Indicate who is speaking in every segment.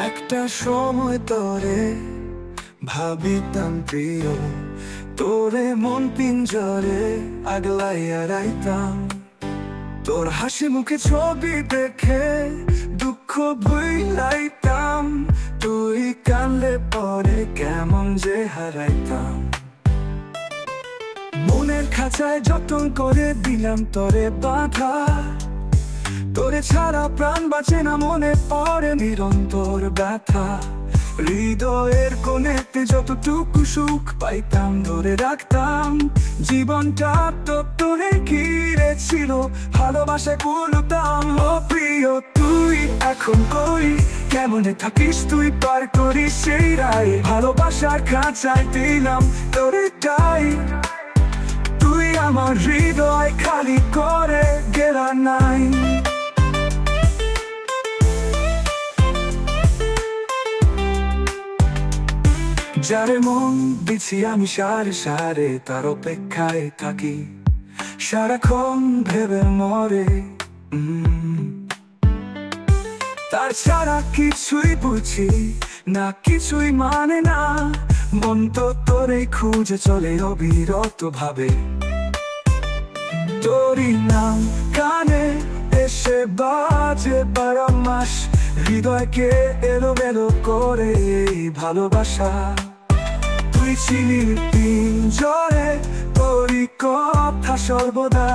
Speaker 1: একটা সময় তোরে ভাবিতাম প্রিয়, তোরে মন পিঞ্জরে আগলাইয়া রাইতাম। তোর হাসি মুখে ছবি দেখে দুঃখ ভুলাইতাম, তুই কানলে পরে কেমন যে হারাইতাম। মনের খাঁচায় যতন করে দিলাম তোরে বাধা, তোরে ছাড়া প্রাণ বাঁচে না, মনে পড়ে নিরন্তর ব্যথা। হৃদয়ের কোণেতে যতটুকু সুখ পাইতাম ধরে রাখতাম, জীবনটা তো তোরে ঘিরে ছিল, ভালোবাসায় বলতাম। ও প্রিয় তুই এখন কই, কেমনে থাকিস তুই, পার করিস সেই রায়। ভালোবাসার খাঁচায় দিলাম তোরে টাই, তুই আমার হৃদয় খালি করে গেলা নাই। যারে মন দিছি আমি সারে সারে, তার অপেক্ষায় থাকি সারাক্ষণ ভেবে মরে। তার ছাড়া কিছুই বুঝি না, কিছুই মানে না, মন তো তোরে খুঁজে চলে অবিরত ভাবে। তোরই নাম কানে এসে বাজে বারমাস, হৃদয়কে এলোমেলো করে এই ভালোবাসা। তুই ছিলি পিঞ্জরে, তোরই কথা সর্বদা,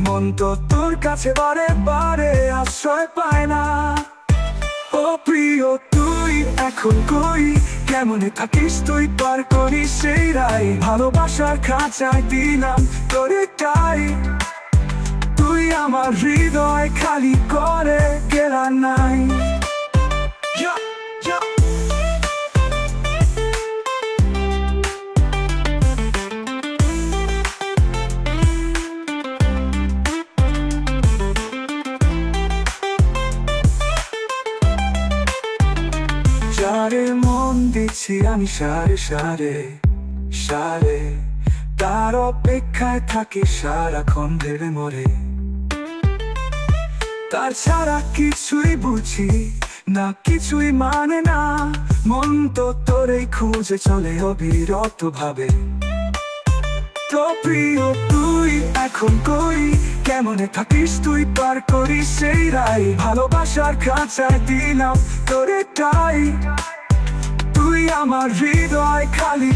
Speaker 1: মন তো তোর কাছে বারে বারে আশ্রয় পায় না। ও প্রিয় তুই এখন কই, কেমনে থাকিস তুই, পার করিস সেই রায়। ভালোবাসার খাঁচায় দিলাম তোরে টাই, তুই আমার হৃদয় খালি করে গেলা নাই। যারে মন দিচ্ছি আমি সারে সারে সারে, তার অপেক্ষায় থাকি সারাক্ষণ ভেবে মরে। তার ছাড়া কিছুই বুঝি না, কিছুই মানে না, মন তো তোরেই খুঁজে চলে অবিরত ভাবে। তো প্রিয় তুই এখন কই, কেমনে থাকিস তুই, পার করিস সেই রায়। ভালোবাসার খাঁচায় দিলাম তোরে টাই, তুই আমার হৃদয় খালি